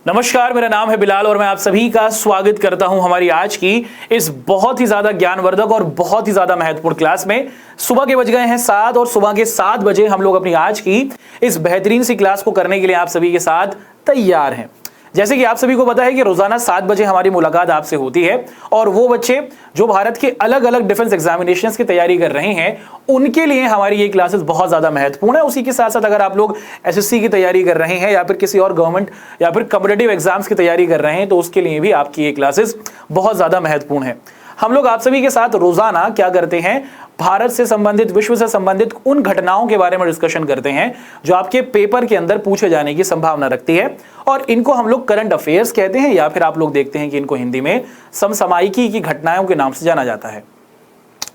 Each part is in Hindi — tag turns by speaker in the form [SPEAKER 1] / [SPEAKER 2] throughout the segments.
[SPEAKER 1] नमस्कार, मेरा नाम है बिलाल और मैं आप सभी का स्वागत करता हूं हमारी आज की इस बहुत ही ज्यादा ज्ञानवर्धक और बहुत ही ज्यादा महत्वपूर्ण क्लास में। सुबह के बज गए हैं 7 और सुबह के 7 बजे हम लोग अपनी आज की इस बेहतरीन सी क्लास को करने के लिए आप सभी के साथ तैयार हैं। जैसे कि आप सभी को पता है कि रोजाना 7 बजे हमारी मुलाकात आपसे होती है और वो बच्चे जो भारत के अलग अलग डिफेंस एग्जामिनेशंस की तैयारी कर रहे हैं उनके लिए हमारी ये क्लासेस बहुत ज्यादा महत्वपूर्ण है। उसी के साथ साथ अगर आप लोग एसएससी की तैयारी कर रहे हैं या फिर किसी और गवर्नमेंट या फिर कॉम्पिटिटिव एग्जाम्स की तैयारी कर रहे हैं तो उसके लिए भी आपकी ये क्लासेस बहुत ज्यादा महत्वपूर्ण है। हम लोग आप सभी के साथ रोजाना क्या करते हैं, भारत से संबंधित, विश्व से संबंधित उन घटनाओं के बारे में डिस्कशन करते हैं जो आपके पेपर के अंदर पूछे जाने की संभावना रखती है और इनको हम लोग करंट अफेयर्स कहते हैं या फिर आप लोग देखते हैं कि इनको हिंदी में समसामयिकी की घटनाओं के नाम से जाना जाता है।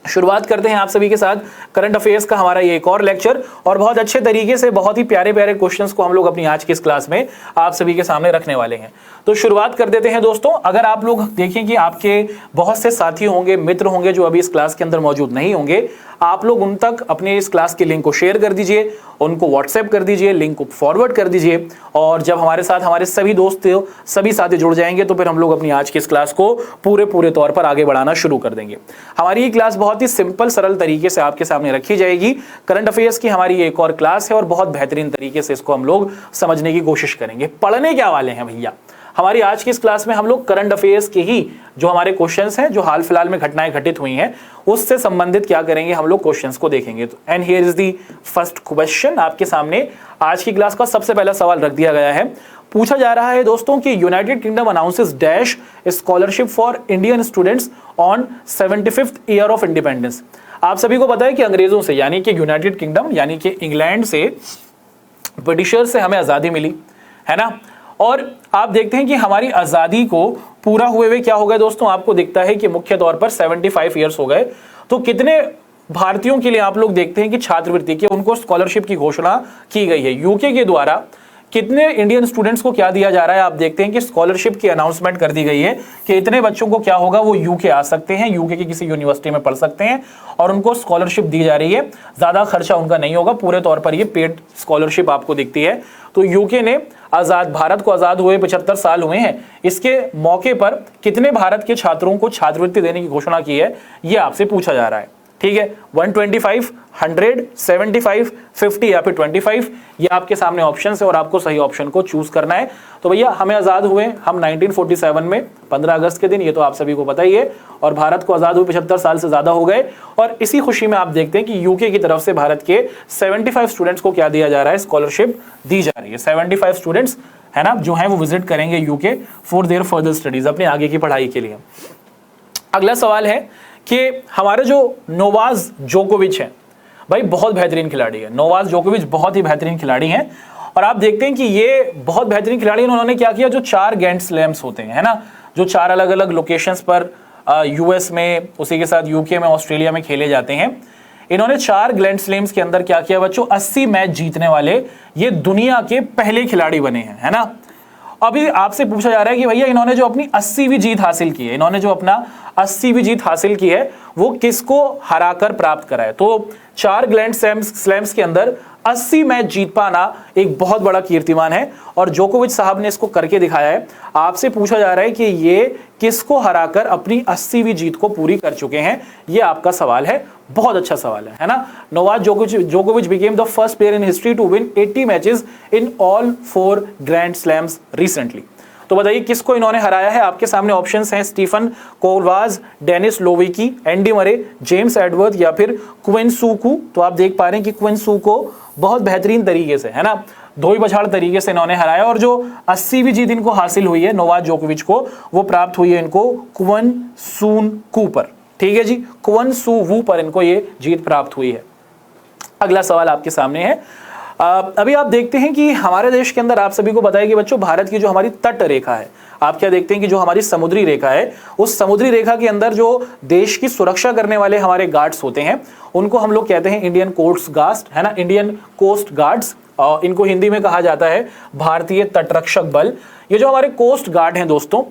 [SPEAKER 1] शुरुआत करते हैं आप सभी के साथ करंट अफेयर्स का हमारा ये एक और लेक्चर और बहुत अच्छे तरीके से बहुत ही प्यारे प्यारे क्वेश्चंस को हम लोग अपनी आज की इस क्लास में आप सभी के सामने रखने वाले हैं। तो शुरुआत कर देते हैं दोस्तों। अगर आप लोग देखें कि आपके बहुत से साथी होंगे, मित्र होंगे जो अभी इस क्लास के अंदर मौजूद नहीं होंगे, आप लोग उन तक अपने इस क्लास के लिंक को शेयर कर दीजिए, उनको व्हाट्सएप कर दीजिए, लिंक को फॉरवर्ड कर दीजिए और जब हमारे साथ हमारे सभी दोस्त सभी साथी जुड़ जाएंगे तो फिर हम लोग अपनी आज की इस क्लास को पूरे तौर पर आगे बढ़ाना शुरू कर देंगे। हमारी ये क्लास बहुत ही सिंपल सरल तरीके से आपके सामने रखी जाएगी। करंट अफेयर्स की हमारी ये एक और क्लास है और बहुत बेहतरीन तरीके से इसको हम लोग समझने की कोशिश करेंगे। पढ़ने क्या वाले हैं भैया, हमारी आज की इस क्लास में हम लोग करंट अफेयर्स के ही जो हमारे क्वेश्चंस हैं, जो हाल फिलहाल में घटनाएं घटित हुई हैं, उससे संबंधित क्या करेंगे, हम लोग क्वेश्चंस को देखेंगे। तो and here is the first question. आपके सामने आज की क्लास का सबसे पहला सवाल रख दिया गया है। पूछा जा रहा है दोस्तों कि United kingdom announces dash scholarship for Indian students on 75th year of independence. आप सभी को पता है कि अंग्रेजों से यानी कि यूनाइटेड किंगडम यानी कि इंग्लैंड से, ब्रिटिशर्स से हमें आजादी मिली है ना। और आप देखते हैं कि हमारी आजादी को पूरा हुए हुए क्या हो गए दोस्तों, आपको दिखता है कि मुख्य तौर पर 75 ईयर्स हो गए। तो कितने भारतीयों के लिए आप लोग देखते हैं कि छात्रवृत्ति की, उनको स्कॉलरशिप की घोषणा की गई है यूके के द्वारा। कितने इंडियन स्टूडेंट्स को क्या दिया जा रहा है, आप देखते हैं कि स्कॉलरशिप की अनाउंसमेंट कर दी गई है कि इतने बच्चों को क्या होगा, वो यूके आ सकते हैं, यूके की किसी यूनिवर्सिटी में पढ़ सकते हैं और उनको स्कॉलरशिप दी जा रही है। ज्यादा खर्चा उनका नहीं होगा, पूरे तौर पर ये पेड स्कॉलरशिप आपको दिखती है। तो यूके ने भारत को आजाद हुए 75 साल हुए हैं, इसके मौके पर कितने भारत के छात्रों को छात्रवृत्ति देने की घोषणा की है, ये आपसे पूछा जा रहा है। ठीक है, 125, 100, 75, 50 या फिर 25, ये आपके सामने ऑप्शन है और आपको सही ऑप्शन को चूज करना है। तो भैया हमें आजाद हुए हम 1947 में 15 अगस्त के दिन, ये तो आप सभी को पता ही है, और भारत को आजाद हुए 75 साल से ज्यादा हो गए। और इसी खुशी में आप देखते हैं कि यूके की तरफ से भारत के 75 स्टूडेंट्स को क्या दिया जा रहा है, स्कॉलरशिप दी जा रही है। 75 स्टूडेंट्स है ना जो है वो विजिट करेंगे UK for their further studies, अपने आगे की पढ़ाई के लिए। अगला सवाल है कि हमारे जो नोवाक जोकोविच हैं, भाई बहुत बेहतरीन खिलाड़ी है। नोवाक जोकोविच बहुत ही बेहतरीन खिलाड़ी हैं और आप देखते हैं कि ये बहुत बेहतरीन खिलाड़ी हैं। उन्होंने क्या किया, जो 4 ग्रैंड स्लैम्स होते हैं है ना, जो 4 अलग अलग लोकेशंस पर यूएस में, उसी के साथ यूके में, ऑस्ट्रेलिया में खेले जाते हैं। इन्होंने 4 ग्रैंड स्लैम्स के अंदर क्या किया बच्चों, 80 मैच जीतने वाले ये दुनिया के पहले खिलाड़ी बने हैं है ना। अभी आपसे पूछा जा रहा है कि भैया इन्होंने जो अपनी 80वीं जीत हासिल की है, इन्होंने जो अपना 80वीं जीत हासिल की है वो किसको हराकर प्राप्त करा है। तो 4 ग्रैंड स्लैम्स के अंदर 80 मैच जीत पाना एक बहुत बड़ा कीर्तिमान है और जोकोविच साहब ने इसको करके दिखाया है। आपसे पूछा जा रहा है कि ये किसको हराकर अपनी 80वीं जीत को पूरी कर चुके हैं, ये आपका सवाल है। बहुत अच्छा सवाल है ना। नोवाक जोकोविच became the first player in history to win 80 matches in all 4 grand slams recently. तो बताइए किसको इन्होंने हराया है। आपके सामने ऑप्शंस हैं, Stephen Kovals, Denis Lovicki, Andy Murray, James Edward या फिर क्विन सू कू। तो आप देख पा रहे हैं कि क्विन सू को बहुत बेहतरीन तरीके से है ना, धोई बछाड़ तरीके से इन्होंने हराया और जो 80वीं जीत इनको हासिल हुई है नोवाक जोकोविच को, वो प्राप्त हुई है इनको क्विन सून कू पर। ठीक है जी, क्विन सू वू पर इनको ये जीत प्राप्त हुई है। अगला सवाल आपके सामने है। अभी आप देखते हैं कि हमारे देश के अंदर आप सभी को बताया कि बच्चों भारत की जो हमारी तट रेखा है, आप क्या देखते हैं कि जो हमारी समुद्री रेखा है, उस समुद्री रेखा के अंदर जो देश की सुरक्षा करने वाले हमारे गार्ड्स होते हैं उनको हम लोग कहते हैं इंडियन कोस्ट गार्ड्स है ना, इंडियन कोस्ट गार्ड्स। इनको हिंदी में कहा जाता है भारतीय तटरक्षक बल। ये जो हमारे कोस्ट गार्ड हैं दोस्तों,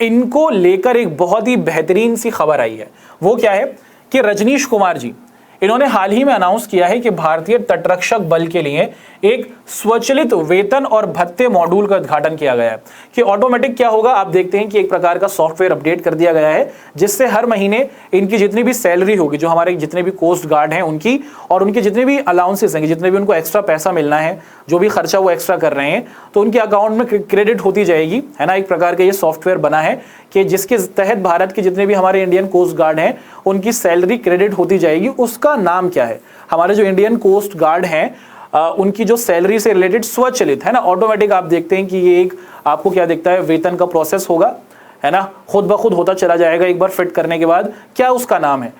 [SPEAKER 1] इनको लेकर एक बहुत ही बेहतरीन सी खबर आई है। वो क्या है कि रजनीश कुमार जी इन्होंने हाल ही में अनाउंस किया है कि भारतीय तटरक्षक बल के लिए एक स्वचालित वेतन और भत्ते मॉड्यूल का उद्घाटन किया गया है। कि ऑटोमेटिक क्या होगा, आप देखते हैं कि एक प्रकार का सॉफ्टवेयर अपडेट कर दिया गया है जिससे हर महीने इनकी जितनी भी सैलरी होगी, जो हमारे जितने भी कोस्ट गार्ड हैं उनकी, और उनके जितने भी अलाउंसेस हैं, जितने भी उनको एक्स्ट्रा पैसा मिलना है, जो भी खर्चा वो एक्स्ट्रा कर रहे हैं, तो उनके अकाउंट में क्रेडिट होती जाएगी, है ना। एक प्रकार का ये सॉफ्टवेयर बना है कि जिसके तहत भारत के जितने भी हमारे इंडियन कोस्ट गार्ड हैं उनकी सैलरी क्रेडिट होती जाएगी। उसका नाम क्या है, हमारे जो इंडियन कोस्ट गार्ड हैं उनकी जो सैलरी से रिलेटेड स्वचालित, है ना, ऑटोमेटिक आप देखते हैं कि ये एक आपको क्या दिखता है, वेतन का प्रोसेस होगा, है ना, खुद ब खुद होता चला जाएगा एक बार फिट करने के बाद। क्या उसका नाम है,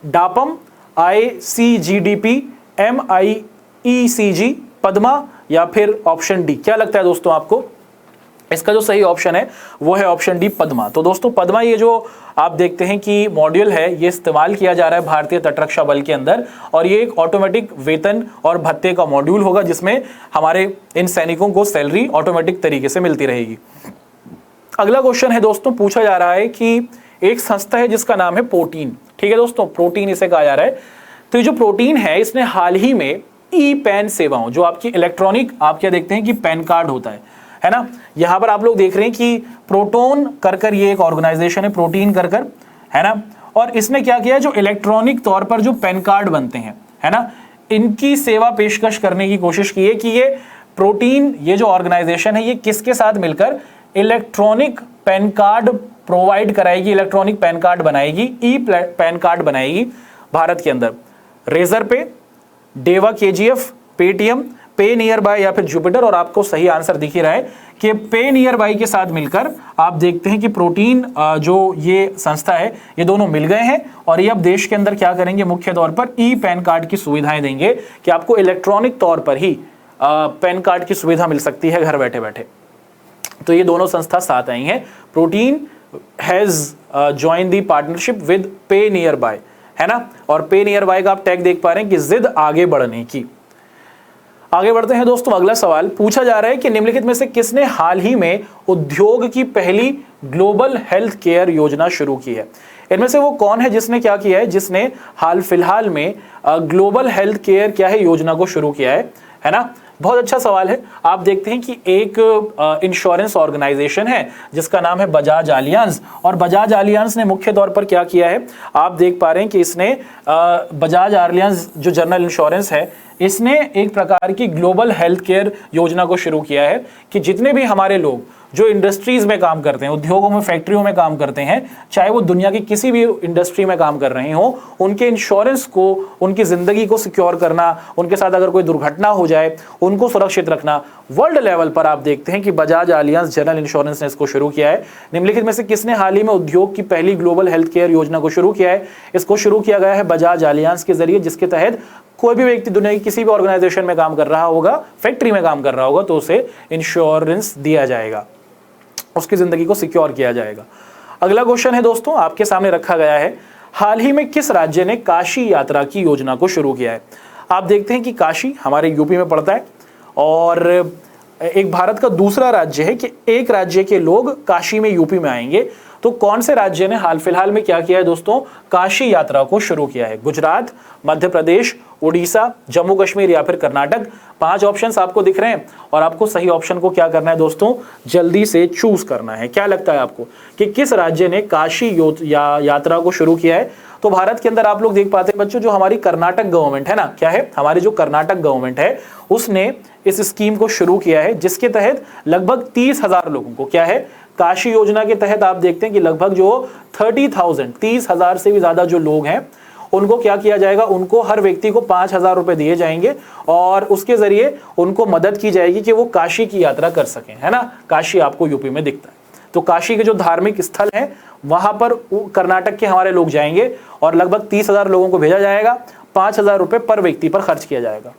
[SPEAKER 1] डापम, ICGDP, MECG, पद्मा, या फिर ऑप्शन डी। क्या लगता है दोस्तों आपको? इसका जो सही ऑप्शन है वो है ऑप्शन डी, पद्मा। तो दोस्तों पद्मा ये जो आप देखते हैं कि मॉड्यूल है ये इस्तेमाल किया जा रहा है भारतीय तटरक्षा बल के अंदर, और ये एक ऑटोमेटिक वेतन और भत्ते का मॉड्यूल होगा जिसमें हमारे इन सैनिकों को सैलरी ऑटोमेटिक तरीके से मिलती रहेगी। अगला क्वेश्चन है दोस्तों, पूछा जा रहा है कि एक संस्था है जिसका नाम है प्रोटीन। ठीक है दोस्तों, प्रोटीन इसे कहा जा रहा है। तो ये जो प्रोटीन है इसने हाल ही में ई पैन सेवाओं, जो आपकी इलेक्ट्रॉनिक, आप क्या देखते हैं कि पैन कार्ड होता है ना, यहां पर आप लोग देख रहे हैं कि प्रोटोन कर ये एक ऑर्गेनाइजेशन है, प्रोटीन कर है ना, और इसने क्या किया, जो इलेक्ट्रॉनिक तौर पर जो पैन कार्ड बनते हैं, है ना, इनकी सेवा पेशकश करने की कोशिश की है कि ये प्रोटीन, ये जो ऑर्गेनाइजेशन है ये किसके साथ मिलकर इलेक्ट्रॉनिक पैन कार्ड प्रोवाइड कराएगी, इलेक्ट्रॉनिक पैन कार्ड बनाएगी, ई पैन कार्ड बनाएगी भारत के अंदर। रेजर पे, डेवा KGF, पेटीएम, पे नियर बाय या फिर जुपिटर, और आपको सही आंसर दिख ही रहा है कि पे नियर बाय के साथ मिलकर आप देखते हैं कि प्रोटीन जो ये संस्था है ये दोनों मिल गए हैं, और ये अब देश के अंदर क्या करेंगे, मुख्य तौर पर ई पैन कार्ड की सुविधाएं देंगे कि आपको इलेक्ट्रॉनिक तौर पर ही पैन कार्ड की सुविधा मिल सकती है घर बैठे बैठे। तो ये दोनों संस्था साथ आई हैं। Protein has join the partnership with पे नियर बाय, है ना, और पे नियर बाय का आप टैग देख पा रहे हैं कि जिद आगे बढ़ने की। आगे बढ़ते हैं दोस्तों, अगला सवाल पूछा जा रहा है कि निम्नलिखित में से किसने हाल ही में उद्योग की पहली ग्लोबल हेल्थ केयर योजना शुरू की है। इनमें से वो कौन है जिसने क्या किया है, जिसने हाल फिलहाल में ग्लोबल हेल्थ केयर क्या है योजना को शुरू किया है ना। बहुत अच्छा सवाल है। आप देखते हैं कि एक इंश्योरेंस ऑर्गेनाइजेशन है जिसका नाम है बजाज आलियांज, और बजाज आलियांज ने मुख्य तौर पर क्या किया है, आप देख पा रहे हैं कि इसने बजाज आलियांज जो जनरल इंश्योरेंस है इसने एक प्रकार की ग्लोबल हेल्थ केयर योजना को शुरू किया है कि जितने भी हमारे लोग जो इंडस्ट्रीज में काम करते हैं, उद्योगों में, फैक्ट्रियों में काम करते हैं, चाहे वो दुनिया की किसी भी इंडस्ट्री में काम कर रहे हो, उनके इंश्योरेंस को, उनकी जिंदगी को सिक्योर करना, उनके साथ अगर कोई दुर्घटना हो जाए उनको सुरक्षित रखना, वर्ल्ड लेवल पर आप देखते हैं कि बजाज आलियांज जनरल इंश्योरेंस ने इसको शुरू किया है। निम्नलिखित में से किसने हाल ही में उद्योग की पहली ग्लोबल हेल्थ केयर योजना को शुरू किया है? इसको शुरू किया गया है बजाज आलियांज के जरिए, जिसके तहत कोई भी व्यक्ति दुनिया की किसी भी ऑर्गेनाइजेशन में काम कर रहा होगा, फैक्ट्री में काम कर रहा होगा, तो उसे इंश्योरेंस दिया जाएगा, उसकी जिंदगी को सिक्योर किया जाएगा। अगला क्वेश्चन है दोस्तों, आपके सामने रखा गया है, हाल ही में किस राज्य ने काशी यात्रा की योजना को शुरू किया है? आप देखते हैं कि काशी हमारे यूपी में पड़ता है, और एक भारत का दूसरा राज्य है कि एक राज्य के लोग काशी में, यूपी में आएंगे। तो कौन से राज्य ने हाल फिलहाल में क्या किया है दोस्तों, काशी यात्रा को शुरू किया है? गुजरात, मध्य प्रदेश, उड़ीसा, जम्मू कश्मीर या फिर कर्नाटक। 5 ऑप्शंस आपको दिख रहे हैं, और आपको सही ऑप्शन को क्या करना है दोस्तों, जल्दी से चूज करना है। क्या लगता है आपको कि किस राज्य ने काशी यात्रा को शुरू किया है? तो भारत के अंदर आप लोग देख पाते हैं बच्चों, जो हमारी कर्नाटक गवर्नमेंट है ना, क्या है, हमारी जो कर्नाटक गवर्नमेंट है उसने इस स्कीम को शुरू किया है, जिसके तहत लगभग 30,000 लोगों को क्या है, काशी योजना के तहत आप देखते हैं कि लगभग जो 30,000 से भी ज्यादा जो लोग हैं उनको क्या किया जाएगा, उनको हर व्यक्ति को 5,000 रुपए दिए जाएंगे, और उसके जरिए उनको मदद की जाएगी कि वो काशी की यात्रा कर सकें, है ना। काशी आपको यूपी में दिखता है, तो काशी के जो धार्मिक स्थल हैं वहां पर कर्नाटक के हमारे लोग जाएंगे, और लगभग 30,000 लोगों को भेजा जाएगा, 5,000 रुपए पर व्यक्ति पर खर्च किया जाएगा।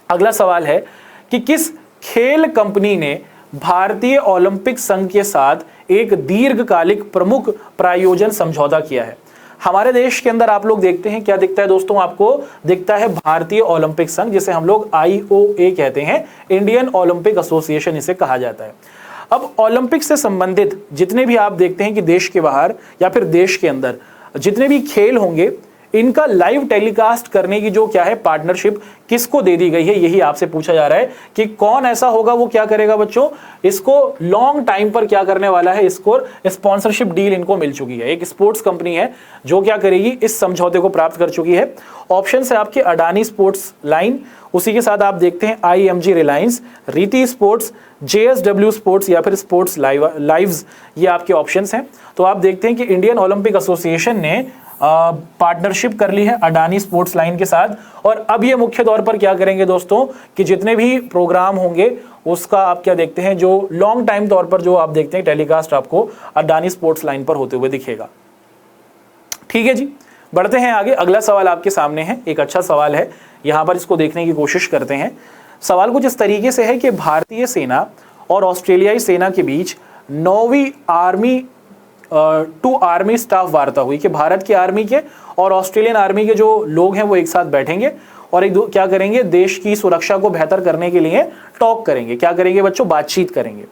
[SPEAKER 1] अगला सवाल है कि किस खेल कंपनी ने भारतीय ओलंपिक संघ के साथ एक दीर्घकालिक प्रमुख प्रायोजन समझौता किया है? हमारे देश के अंदर आप लोग देखते हैं क्या दिखता है दोस्तों, आपको दिखता है भारतीय ओलंपिक संघ, जिसे हम लोग IOA कहते हैं, इंडियन ओलंपिक एसोसिएशन इसे कहा जाता है। अब ओलंपिक से संबंधित जितने भी आप देखते हैं कि देश के बाहर या फिर देश के अंदर जितने भी खेल होंगे, इनका लाइव टेलीकास्ट करने की जो क्या है पार्टनरशिप किसको दे दी गई है, यही आपसे पूछा जा रहा है कि कौन ऐसा होगा वो क्या करेगा बच्चों, इसको लॉन्ग टाइम पर क्या करने वाला है, इसको स्पॉन्सरशिप डील इनको मिल चुकी है। एक स्पोर्ट्स कंपनी है जो क्या करेगी, इस समझौते को प्राप्त कर चुकी है। ऑप्शन है आपके अडानी स्पोर्ट्स लाइन, उसी के साथ आप देखते हैं IMG रिलायंस, रीति स्पोर्ट्स, JSW स्पोर्ट्स या फिर स्पोर्ट्स लाइव्स, ये आपके ऑप्शंस हैं। तो आप देखते हैं कि इंडियन ओलंपिक एसोसिएशन ने पार्टनरशिप कर ली है अडानी स्पोर्ट्स लाइन के साथ, और अब ये मुख्य तौर पर क्या करेंगे दोस्तों कि जितने भी प्रोग्राम होंगे उसका आप क्या देखते हैं, जो लॉन्ग टाइम तौर पर जो आप देखते हैं टेलीकास्ट आपको अडानी स्पोर्ट्स लाइन पर होते हुए दिखेगा। ठीक है जी, बढ़ते हैं आगे। अगला सवाल आपके सामने है, एक अच्छा सवाल है, यहां पर इसको देखने की कोशिश करते हैं। सवाल कुछ इस तरीके से है कि भारतीय सेना और ऑस्ट्रेलियाई सेना के बीच 9वीं आर्मी टू आर्मी स्टाफ वार्ता हुई कि भारत की आर्मी के और ऑस्ट्रेलियन आर्मी के जो लोग हैं वो एक साथ बैठेंगे और क्या करेंगे, देश की सुरक्षा को बेहतर करने के लिए टॉक करेंगे। क्या करेंगे बच्चों, बातचीत करेंगे।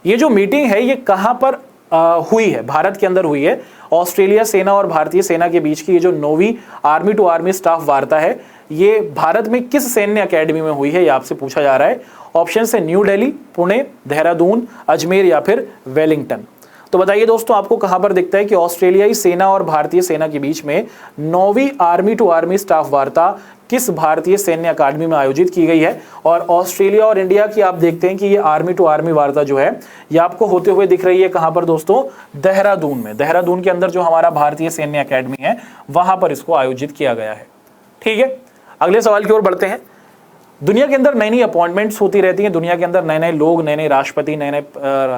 [SPEAKER 1] ये जो मीटिंग है ये कहां पर हुई है, भारत के अंदर हुई है। ऑस्ट्रेलिया सेना और भारतीय सेना के बीच की ये जो 9वीं आर्मी टू आर्मी स्टाफ वार्ता है, ये भारत में किस सैन्य अकेडमी में हुई है, ये आपसे पूछा जा रहा है। ऑप्शन है न्यू दिल्ली, पुणे, देहरादून, अजमेर या फिर वेलिंगटन। तो बताइए दोस्तों, आपको कहां पर दिखता है कि ऑस्ट्रेलियाई सेना और भारतीय सेना के बीच में 9वीं आर्मी टू आर्मी स्टाफ वार्ता किस भारतीय सैन्य अकादमी में आयोजित की गई है। और ऑस्ट्रेलिया और इंडिया की आप देखते हैं कि ये आर्मी टू आर्मी वार्ता जो है ये आपको होते हुए दिख रही है कहां पर दोस्तों, देहरादून में। देहरादून के अंदर जो हमारा भारतीय सैन्य अकादमी है वहां पर इसको आयोजित किया गया है। ठीक है, अगले सवाल की ओर बढ़ते हैं। दुनिया के अंदर नई नई अपॉइंटमेंट्स होती रहती हैं, दुनिया के अंदर नए नए लोग, नए नए राष्ट्रपति, नए नए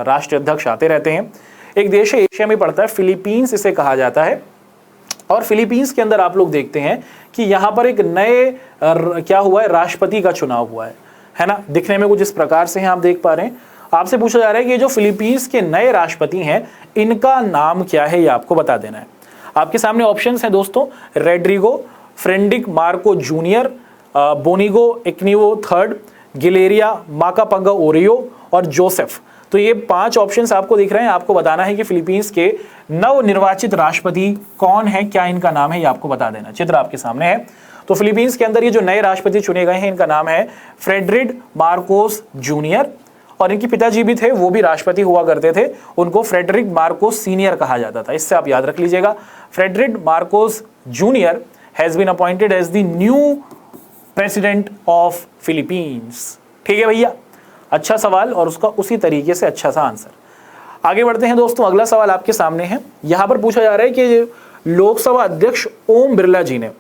[SPEAKER 1] राष्ट्राध्यक्ष आते रहते हैं। एक देश है, एशिया में पड़ता है, फिलीपींस इसे कहा जाता है। और फिलीपींस के अंदर आप लोग देखते हैं कि यहां पर एक नए क्या हुआ है, राष्ट्रपति का चुनाव हुआ है ना। दिखने में कुछ इस प्रकार से हैं, आप देख पा रहे हैं। आपसे पूछा जा रहा है कि ये जो फिलीपींस के नए राष्ट्रपति हैं इनका नाम क्या है, ये आपको बता देना है। आपके सामने ऑप्शंस हैं दोस्तों, रेड्रिगो, फ्रेडरिक मार्को जूनियर, बोनिगो एक्निवो थर्ड, गिलेरिया माकापंगा ओरियो और जोसेफ। तो ये 5 ऑप्शंस आपको दिख रहे हैं। आपको बताना है कि फिलीपींस के नवनिर्वाचित राष्ट्रपति कौन है, क्या इनका नाम है, ये आपको बता देना। चित्र आपके सामने है। तो फिलीपींस के अंदर ये जो नए राष्ट्रपति चुने गए हैं इनका नाम है फ्रेडरिक मार्कोस जूनियर, और इनके पिताजी भी थे, वो भी राष्ट्रपति हुआ करते थे, उनको फ्रेडरिक मार्कोस सीनियर कहा जाता था। इससे आप याद रख लीजिएगा, Frederick Marcos junior has been appointed as the new president of Philippines. ठीक है भैया, अच्छा सवाल और उसका उसी तरीके से अच्छा सा आंसर। आगे बढ़ते हैं दोस्तों, अगला सवाल आपके सामने है। यहां पर पूछा जा रहा है कि लोकसभा अध्यक्ष ओम बिरला जी ने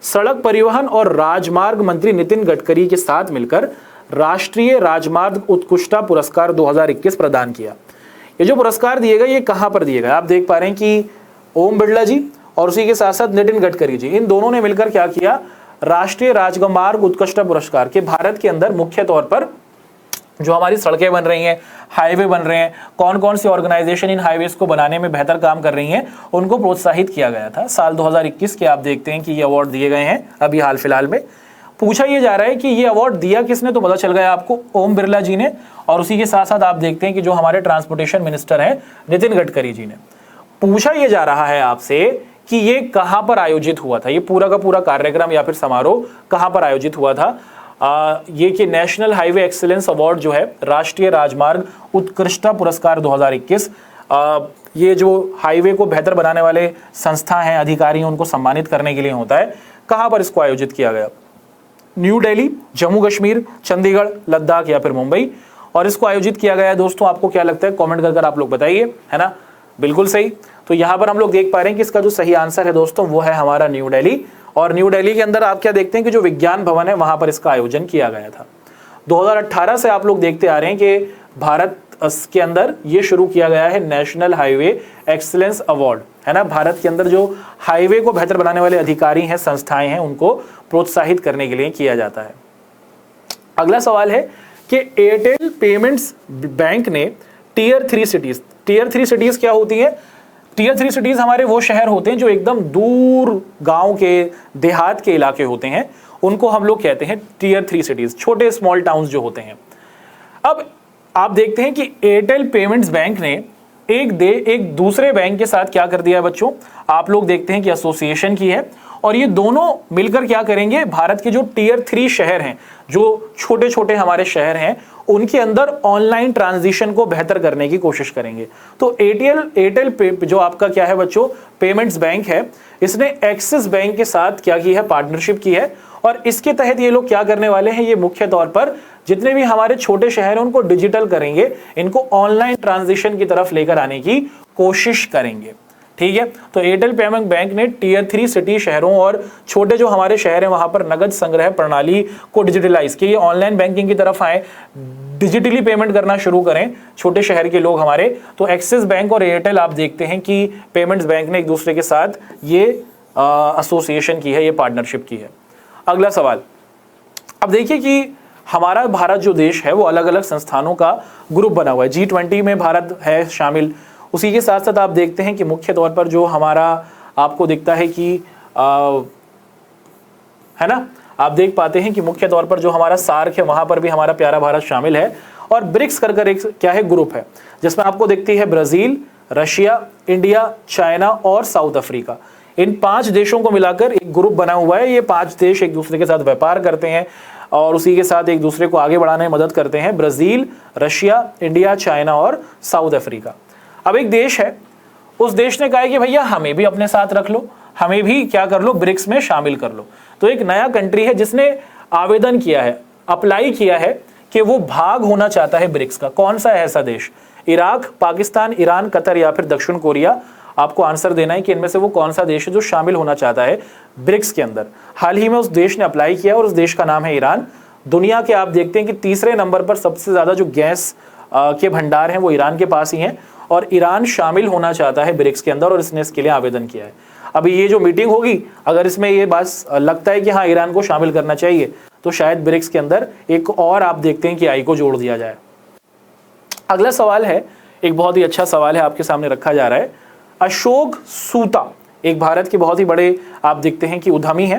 [SPEAKER 1] सड़क परिवहन और राजमार्ग मंत्री नितिन गडकरी के साथ मिलकर राष्ट्रीय राजमार्ग उत्कृष्टता पुरस्कार 2021 प्रदान किया। ये जो पुरस्कार दिए गए ये कहां पर दिए गए, आप देख पा रहे हैं कि ओम बिरला जी और उसी के साथ साथ नितिन गडकरी जी, इन दोनों ने मिलकर क्या किया, राष्ट्रीय राजमार्ग उत्कृष्टता पुरस्कार के भारत के अंदर मुख्य तौर पर जो हमारी सड़कें बन रही हैं, हाईवे बन रहे हैं, कौन कौन सी ऑर्गेनाइजेशन इन हाईवेज को बनाने में बेहतर काम कर रही हैं, उनको प्रोत्साहित किया गया था। साल 2021 के आप देखते हैं कि ये अवार्ड दिए गए हैं अभी हाल फिलहाल में। पूछा ये जा रहा है कि ये अवार्ड दिया किसने, तो पता चल गया आपको, ओम बिरला जी ने। और उसी के साथ साथ आप देखते हैं कि जो हमारे ट्रांसपोर्टेशन मिनिस्टर हैं नितिन गडकरी जी ने। पूछा ये जा रहा है आपसे कि ये कहां पर आयोजित हुआ था, ये पूरा का पूरा कार्यक्रम या फिर समारोह कहां पर आयोजित हुआ था। ये कि नेशनल हाईवे एक्सीलेंस अवार्ड जो है, राष्ट्रीय राजमार्ग उत्कृष्टता पुरस्कार 2021, ये जो हाईवे को बेहतर बनाने वाले संस्था हैं, अधिकारी हैं, उनको सम्मानित करने के लिए होता है। कहां पर इसको आयोजित किया गया, न्यू दिल्ली, जम्मू कश्मीर, चंडीगढ़, लद्दाख या फिर मुंबई। और इसको आयोजित किया गया है दोस्तों, आपको क्या लगता है, कमेंट कर आप लोग बताइए, है ना। बिल्कुल सही। तो यहां पर हम लोग देख पा रहे हैं कि इसका जो सही आंसर है दोस्तों वो है हमारा न्यू दिल्ली। और न्यू दिल्ली के अंदर आप क्या देखते हैं कि जो विज्ञान भवन है वहां पर इसका आयोजन किया गया था। 2018 से आप लोग देखते आ रहे हैं कि भारत के अंदर ये शुरू किया गया है नेशनल हाईवे एक्सीलेंस अवार्ड, है ना। भारत के अंदर जो हाईवे को बेहतर बनाने वाले अधिकारी हैं, संस्थाएं हैं, उनको प्रोत्साहित करने के लिए किया जाता है। अगला सवाल है कि एयरटेल पेमेंट्स बैंक ने टीयर 3 सिटीज क्या होती है, टीयर 3 सिटीज हमारे वो शहर होते हैं जो एकदम दूर गांव के, देहात के इलाके होते हैं, उनको हम लोग कहते हैं टीयर 3 सिटीज, छोटे स्मॉल टाउन्स जो होते हैं। अब आप देखते हैं कि एयरटेल पेमेंट्स बैंक ने एक दूसरे बैंक के साथ क्या कर दिया है बच्चों, आप लोग देखते हैं कि एसोसिएशन की है और ये दोनों मिलकर क्या करेंगे, भारत के जो टियर 3 शहर हैं, जो छोटे छोटे हमारे शहर हैं, उनके अंदर ऑनलाइन ट्रांजिशन को बेहतर करने की कोशिश करेंगे। तो एयरटेल जो आपका क्या है बच्चों, पेमेंट्स बैंक है, इसने एक्सिस बैंक के साथ क्या की है, पार्टनरशिप की है। और इसके तहत ये लोग क्या करने वाले हैं, ये मुख्य तौर पर जितने भी हमारे छोटे शहर हैं उनको डिजिटल करेंगे, इनको ऑनलाइन ट्रांजिशन की तरफ लेकर आने की कोशिश करेंगे। ठीक है, तो एयरटेल पेमेंट बैंक ने टियर 3 सिटी शहरों और छोटे जो हमारे शहर हैं वहां पर नगद संग्रह प्रणाली को डिजिटलाइज किए, ऑनलाइन बैंकिंग की तरफ आए, डिजिटली पेमेंट करना शुरू करें छोटे शहर के लोग हमारे। तो एक्सिस बैंक और एयरटेल आप देखते हैं कि पेमेंट्स बैंक ने एक दूसरे के साथ ये एसोसिएशन की है, ये पार्टनरशिप की है। अगला सवाल, अब देखिए कि हमारा भारत जो देश है वो अलग अलग संस्थानों का ग्रुप बना हुआ है। G20 में भारत है शामिल। उसी के साथ साथ आप देखते हैं कि मुख्य तौर पर जो हमारा आपको दिखता है कि है ना, आप देख पाते हैं कि मुख्य तौर पर जो हमारा सार्क है वहां पर भी हमारा प्यारा भारत शामिल है। और ब्रिक्स कर एक क्या है, ग्रुप है, जिसमें आपको दिखती है ब्राजील, रशिया, इंडिया, चाइना और साउथ अफ्रीका। इन 5 देशों को मिलाकर एक ग्रुप बना हुआ है। ये 5 देश एक दूसरे के साथ व्यापार करते हैं और उसी के साथ एक दूसरे को आगे बढ़ाने में मदद करते हैं। ब्राजील, रशिया, इंडिया, चाइना और साउथ अफ्रीका। अब एक देश है, उस देश ने कहा है कि भैया हमें भी अपने साथ रख लो, हमें भी क्या कर लो, ब्रिक्स में शामिल कर लो। तो एक नया कंट्री है जिसने आवेदन किया है, अप्लाई किया है कि वो भाग होना चाहता है ब्रिक्स का। कौन सा है ऐसा देश? इराक, पाकिस्तान, ईरान, कतर या फिर दक्षिण कोरिया। आपको आंसर देना है कि इनमें से वो कौन सा देश है जो शामिल होना चाहता है ब्रिक्स के अंदर। हाल ही में उस देश ने अप्लाई किया और उस देश का नाम है ईरान। दुनिया के आप देखते हैं कि तीसरे नंबर पर सबसे ज्यादा जो गैस के भंडार हैं वो ईरान के पास ही हैं और ईरान शामिल होना चाहता है ब्रिक्स के अंदर और इसने इसके लिए आवेदन किया है। अभी ये जो मीटिंग होगी, अगर इसमें ये बात लगता है कि हाँ ईरान को शामिल करना चाहिए, तो शायद ब्रिक्स के अंदर एक और आप देखते हैं कि आई को जोड़ दिया जाए। अगला सवाल है, एक बहुत ही अच्छा सवाल है, आपके सामने रखा जा रहा है। अशोक सूता एक भारत के बहुत ही बड़े आप देखते हैं कि उद्यमी है।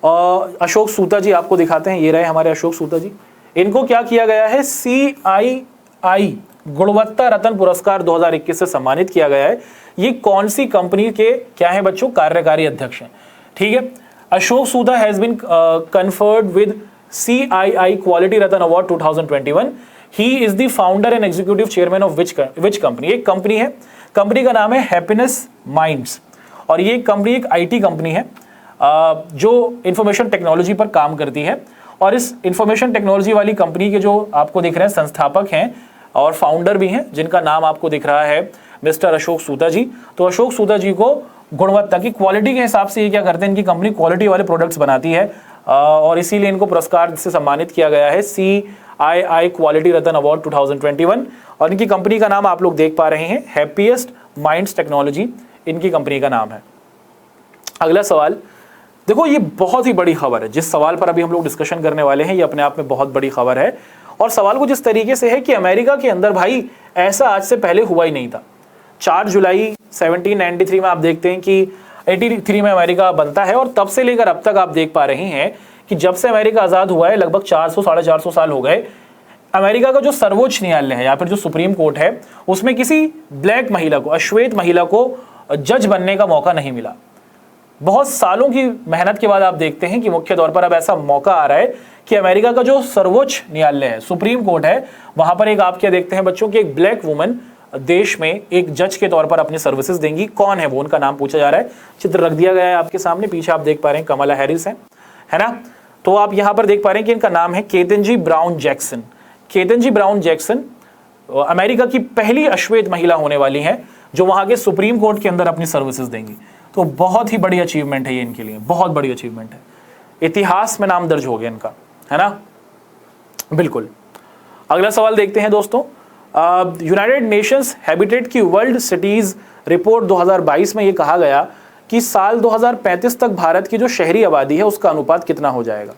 [SPEAKER 1] अशोक सूता जी आपको दिखाते हैं, ये रहे हमारे अशोक सूता जी। इनको क्या किया गया है, CII गुणवत्ता रत्न पुरस्कार 2021 से सम्मानित किया गया है। ये कौन सी कंपनी के क्या है बच्चों, कार्यकारी अध्यक्ष हैं। ठीक है, Ashok Soota has been conferred with CII quality Ratna award 2021। He is the founder and executive chairman of which company. एक कंपनी है, कंपनी का नाम है हैप्पीनेस माइंड्स और ये कंपनी एक IT कंपनी है जो इंफॉर्मेशन टेक्नोलॉजी पर काम करती है। और इस इंफॉर्मेशन टेक्नोलॉजी वाली कंपनी के जो आपको दिख रहे हैं संस्थापक हैं और फाउंडर भी हैं, जिनका नाम आपको दिख रहा है मिस्टर अशोक सूता जी। तो अशोक सूता जी को गुणवत्ता की क्वालिटी के हिसाब से ये क्या करते हैं, इनकी कंपनी क्वालिटी वाले प्रोडक्ट्स बनाती है और इसीलिए इनको पुरस्कार से सम्मानित किया गया है CII क्वालिटी रत्न अवार्ड 2021। और इनकी कंपनी का नाम आप लोग देख पा रहे हैं, हैप्पीएस्ट माइंड्स टेक्नोलॉजी इनकी कंपनी का नाम है। अगला सवाल देखो, ये बहुत ही बड़ी खबर है। जिस सवाल पर अभी हम लोग डिस्कशन करने वाले हैं ये अपने आप में बहुत बड़ी खबर है। और सवाल कुछ इस तरीके से है कि अमेरिका के अंदर भाई ऐसा आज से पहले हुआ ही नहीं था। 4 जुलाई 1793 में आप देखते हैं कि 83 में अमेरिका बनता है और तब से लेकर अब तक आप देख पा रहे हैं कि जब से अमेरिका आजाद हुआ है लगभग 400 साढ़े 400 साल हो गए। अमेरिका का जो सर्वोच्च न्यायालय है या फिर जो सुप्रीम कोर्ट है उसमें किसी ब्लैक महिला को, अश्वेत महिला को जज बनने का मौका नहीं मिला। बहुत सालों की मेहनत के बाद आप देखते हैं कि मुख्य तौर पर अब ऐसा मौका आ रहा है कि अमेरिका का जो सर्वोच्च न्यायालय है, सुप्रीम कोर्ट है, वहां पर एक आप क्या देखते हैं बच्चों की एक ब्लैक वुमन देश में एक जज के तौर पर अपनी सर्विसेज देंगी। कौन है वो, उनका नाम पूछा जा रहा है। चित्र रख दिया गया है आपके सामने, पीछे आप देख पा रहे हैं कमला हैरिस है ना। तो आप यहां पर देख पा रहे हैं कि इनका नाम है Ketanji brown Jackson. Ketanji brown Jackson America की पहली अश्वेत महिला होने वाली है जो वहां के सुप्रीम कोर्ट के अंदर अपनी सर्विसेज देंगी। तो बहुत ही बड़ी अचीवमेंट है ये इनके लिए, बहुत बड़ी अचीवमेंट है। इतिहास में नाम दर्ज हो गया इनका, है ना। बिल्कुल। अगला सवाल देखते हैं दोस्तों। यूनाइटेड नेशंस हैबिटेट की वर्ल्ड सिटीज रिपोर्ट 2022 में ये कहा गया कि साल 2035 तक भारत की जो शहरी आबादी है उसका अनुपात कितना हो जाएगा।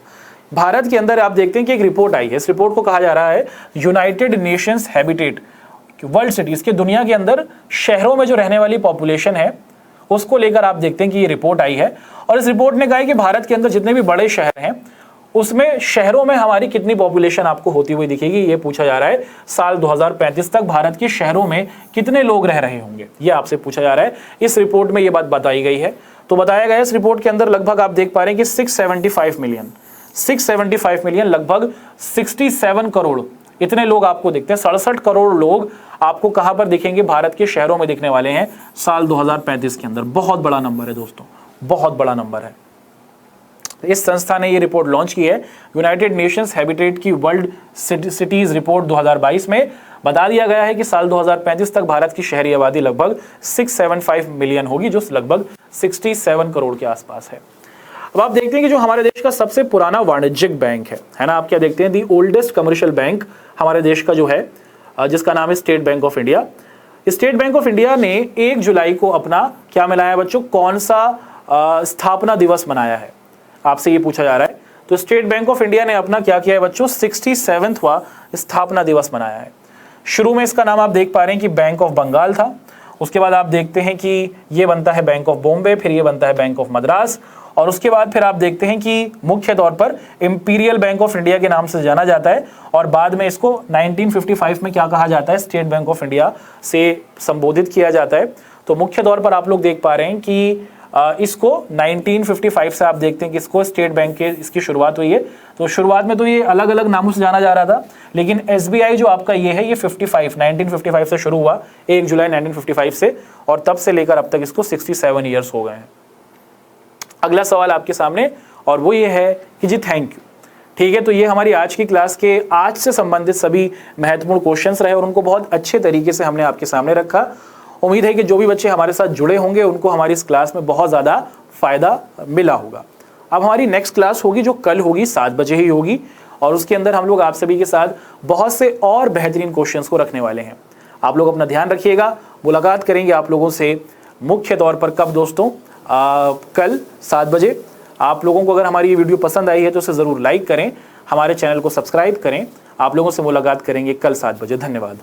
[SPEAKER 1] भारत के अंदर आप देखते हैं कि एक रिपोर्ट आई है, इस रिपोर्ट को कहा जा रहा है United Nations habitat world cities के, दुनिया के अंदर शहरों में जो रहने वाली पॉपुलेशन है उसको लेकर आप देखते हैं कि ये रिपोर्ट आई है। और इस रिपोर्ट ने कहा है कि भारत के अंदर जितने भी बड़े शहर हैं उसमें शहरों में हमारी कितनी पॉपुलेशन आपको होती हुई दिखेगी, ये पूछा जा रहा है। साल 2035 तक भारत के शहरों में कितने लोग रह रहे होंगे, ये आपसे पूछा जा रहा है। इस रिपोर्ट में ये बात बताई गई है। तो बताया गया इस रिपोर्ट के अंदर लगभग आप देख पा रहे हैं कि 675 मिलियन लगभग 67 करोड़ इतने लोग आपको दिखते हैं। 67 करोड़ लोग आपको कहां पर दिखेंगे? भारत के शहरों में दिखने वाले हैं साल 2035 के अंदर। बहुत बड़ा नंबर है दोस्तों, बहुत बड़ा नंबर है। इस संस्था ने ये रिपोर्ट लॉन्च की है, यूनाइटेड नेशंस हैबिटेट की वर्ल्ड सिटीज रिपोर्ट 2022 में बता दिया गया है कि साल 2035 तक भारत की शहरी आबादी लगभग 675 मिलियन होगी, जो लगभग 67 करोड़ के आसपास है। अब आप देखते हैं कि जो हमारे देश का सबसे पुराना वाणिज्यिक बैंक है ना, आप क्या देखते हैं? दी ओल्डेस्ट कमर्शियल बैंक हमारे देश का जो है, जिसका नाम है state bank of India. State bank of India ने 1 जुलाई को अपना क्या मनाया बच्चों? कौन सा स्थापना दिवस मनाया है? आपसे ये पूछा जा रहा है। तो स्टेट बैंक ऑफ इंडिया ने अपना क्या किया है बच्चों? 67वां स्थापना दिवस मनाया है। शुरू में इसका नाम आप देख पा रहे हैं कि बैंक ऑफ बंगाल था। उसके बाद आप देखते हैं कि ये बनता है बैंक ऑफ बॉम्बे, फिर ये बनता है बैंक ऑफ मद्रास, और उसके बाद फिर आप देखते हैं कि मुख्य तौर पर इंपीरियल बैंक ऑफ इंडिया के नाम से जाना जाता है, और बाद में इसको 1955 में क्या कहा जाता है? स्टेट बैंक ऑफ इंडिया से संबोधित किया जाता है। तो मुख्य तौर पर आप लोग देख पा रहे हैं कि इसको 1955 से आप देखते हैं कि इसको स्टेट बैंक के इसकी शुरुआत हुई है। तो शुरुआत में तो ये अलग अलग नामों से जाना जा रहा था, लेकिन SBI जो आपका ये है, ये 1955 से शुरू हुआ, 1 जुलाई 1955 से, और तब से लेकर अब तक इसको 67 ईयर्स हो गए हैं। अगला सवाल आपके सामने, और वो ये है कि जी थैंक यू। ठीक है, तो ये हमारी आज की क्लास के आज से संबंधित सभी महत्वपूर्ण क्वेश्चंस रहे, और उनको बहुत अच्छे तरीके से हमने आपके सामने रखा। उम्मीद है कि जो भी बच्चे हमारे साथ जुड़े होंगे उनको हमारी इस क्लास में बहुत ज़्यादा फायदा मिला होगा। अब हमारी नेक्स्ट क्लास होगी जो कल होगी, 7 बजे ही होगी, और उसके अंदर हम लोग आप सभी के साथ बहुत से और बेहतरीन क्वेश्चंस को रखने वाले हैं। आप लोग अपना ध्यान रखिएगा। मुलाकात करेंगे आप लोगों से मुख्य तौर पर कब दोस्तों? कल 7 बजे। आप लोगों को अगर हमारी ये वीडियो पसंद आई है तो उसे ज़रूर लाइक करें, हमारे चैनल को सब्सक्राइब करें। आप लोगों से मुलाकात करेंगे कल 7 बजे। धन्यवाद।